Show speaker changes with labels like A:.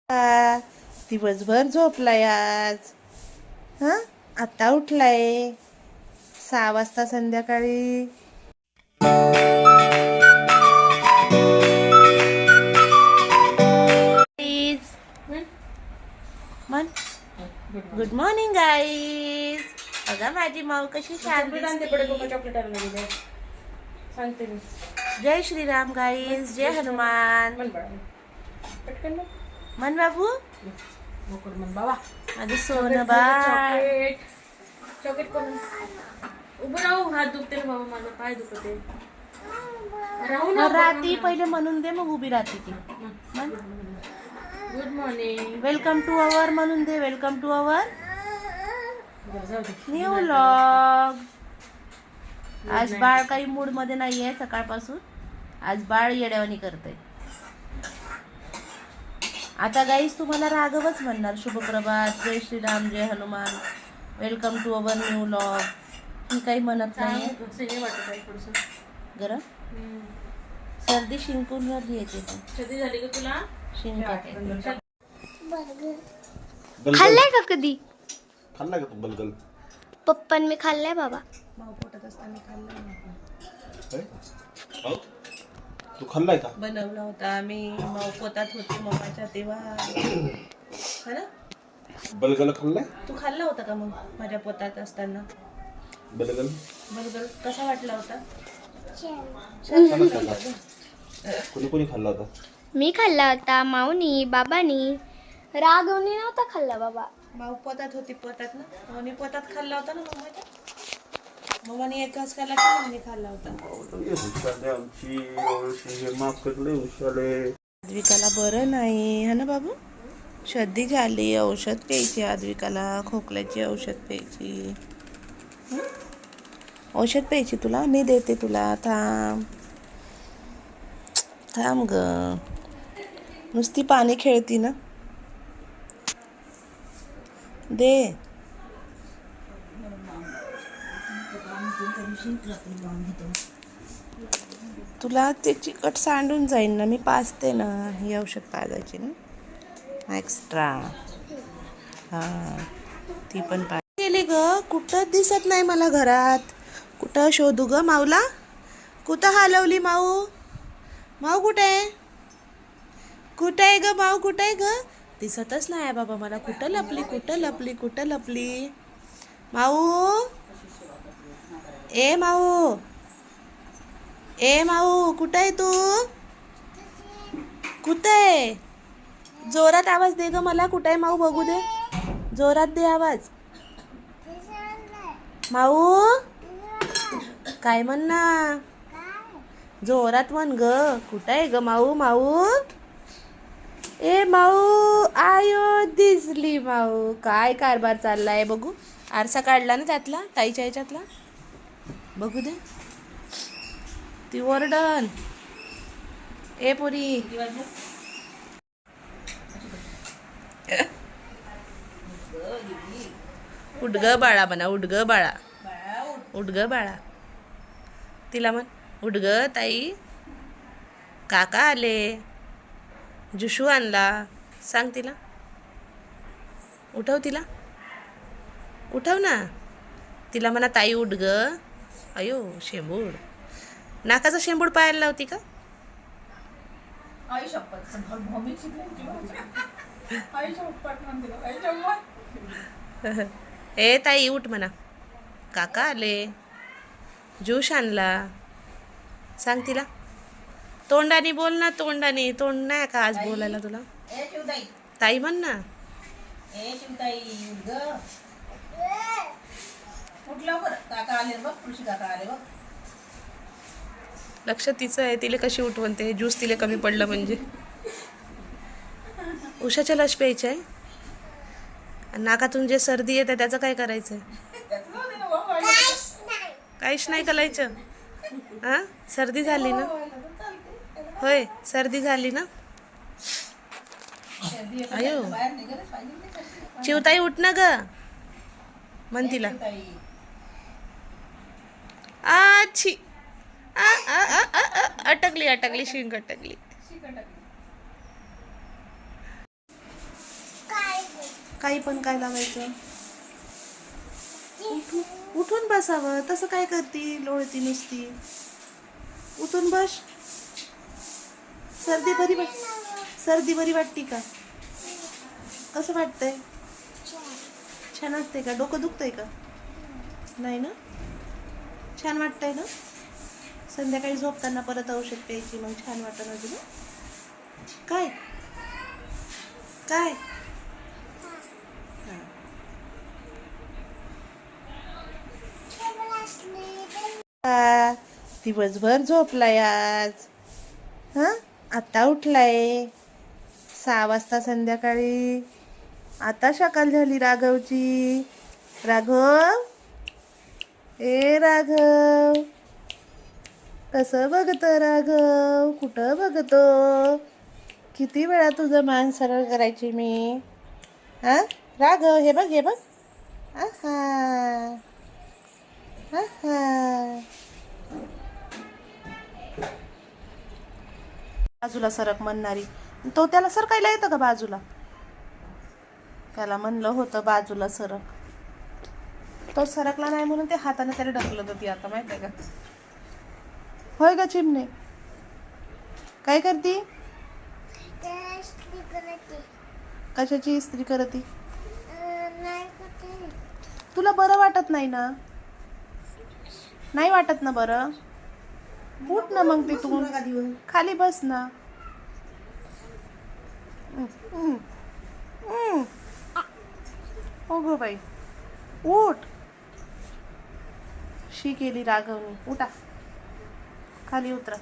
A: दिवसभर झोपलाय आज. हा, आता उठलाय 6 वाजता संध्याकाळी. Good morning guys. बघा माझी माऊ कशी छान दिसते. जय श्रीराम गाईज, जय हनुमान. मन बाबू, माझं सोनं बाळ.
B: चॉकलेट करून उभं राहू. हात दुखते ना बाबा, माझा पाय दुखते.
A: राहती पहिले म्हणून दे, मग उभी राहते ती.
B: Good morning,
A: welcome to our म्हणून दे. Welcome to our new vlog. आज बाळ काही मूड मध्ये नाहीये सकाळपासून. आज बाळ येड्यावानी करतय. आता गाईस तुम्हाला राघवच म्हणणार. शुभप्रभात, जय श्रीराम, जय Hanuman, welcome to our new vlog. ही काही म्हणत नाही. गरम सर्दी शिंकून येते.
B: सर्दी झाली का तुला?
A: शिंकते.
C: खाल्लाय का कधी?
D: खाल्लाय का तू बलगल?
C: पप्पांनी मी खाल्लाय बाबा.
A: माऊ पोटात असताना खाल्ला.
D: तू खाल्लाय का?
A: बनवला होता मी. माऊ पोटात होते मम्माच्या तेव्हा. हा ना,
D: बलगल खाल्लाय?
A: तू खाल्ला होता का मग माझ्या पोटात असताना?
D: बलगल
A: बरोबर कसा वाटला होता?
D: कोणी कोणी खाल्ला होता?
C: मी खाल्ला होता, माऊनी, बाबानी. राघवनी नव्हता खाल्ला बाबा.
A: माऊ पोटात होती. पोटात ना, माऊनी पोटात खाल्ला होता ना मम्माच्या. मम्माने एक घास खाल्ला की मम्मीने खाल्ला होता. आद्विकाला बरं नाही है ना बाबू. सर्दी झाली. औषध प्यायची आद्विकाला. खोकल्याची औषध प्यायची. औषध प्यायची तुला मी देते तुला. थांब थांब ग. नुसती पाणी खेळती ना. दे. तुला ते चिकट सांडून जाईल ना. मी पाजते ना. ही औषध पाजायची ना एक्स्ट्रा. हां, ती पण गेली ग. कुठं दिसत नाही मला घरात. कुठं शोधू ग माऊला? कुठं हलवली माऊ? माऊ कुठे आहे? कुठं आहे ग माऊ? कुठं आहे ग? दिसतच नाही बाबा मला. कुठं लपली? कुठं लपली? कुठं लपली? माऊ, ए माऊ, ए माऊ, कुठं आहे तू? कुठं आहे? जोरात आवाज दे ग मला. कुठं आहे माऊ? बघू दे. जोरात दे आवाज. माऊ, काय म्हण ना. जोरात म्हण ग. कुठं आहे ग माऊ? माऊ, ए माऊ, आयो दिसली माऊ. काय कारभार चाललाय बघू. आरसा काढला ना त्यातला, ताईच्या ह्याच्यातला. बघू दे. ती ओरडन. ए पोरी, उठ ग बाळा म्हणा. उठ ग बाळा. उठ ग बाळा. तिला म्हण उठ ग ताई. काका आले. जुशू आणला. सांग तिला. उठव तिला. उठव ना. तिला म्हणा ताई उठ ग. अयो शेंबूड. नाकाचा शेंबूड पायाला लावती का? ए ताई उठ म्हणा. काका आले. ज्यूस आणला. सांग तिला. तोंडाने बोल ना. तोंडाने. तोंड नाही का आज बोलायला तुला? ताई म्हण ना. लक्ष तिचं आहे. तिला कशी उठवते. ज्यूस तिला कमी पडलं म्हणजे. उषाच्या लस प्यायच्या आहे. नाकातून जे सर्दी येते त्याचं काय करायचंय? काहीच नाही करायचं. हा, सर्दी झाली ना. होय, सर्दी झाली ना. अयो चिवताई उठ ना ग. म्हण तिला. आची अटकली शिंक अटकली. काही पण काय लावायचं? उठून बसावं. तसं काय करती लोळती नुसती? उठून बस. सर्दी बरी वाटते का? कसं वाटतंय? छान वाटतंय का? डोकं दुखतंय का? नाही ना? छान वाटतंय ना? संध्याकाळी झोपताना परत औषध प्यायची, मग छान वाटत ना तुला? काय काय दिवसभर झोपलाय आज. आता उठलाय 6 वाजता संध्याकाळी. आता सकाळ झाली राघवची. राघव, ए राघव, कसं बघतो राघव? कुठं बघतो? किती वेळा तुझं मान सरळ करायची मी? राघव, हे बघ, हे बघ. आहा आहा. बाजूला सरक म्हणणारी. तो त्याला सरकायला येतं का बाजूला? त्याला म्हणलं होतं बाजूला सरक. तो सरकला नाही म्हणून ते हाताने त्याला ढकलत होती आता, माहित आहे का? होय का चिमणे? काय करती? कशाची इस्त्री करती? तुला बरं वाटत नाही ना? नाही वाटत ना बरं? उठ ना मग तिथून खाली बस ना. हो गो बाई, उठ. शी केली राघवनी. उठा, खाली उतरा.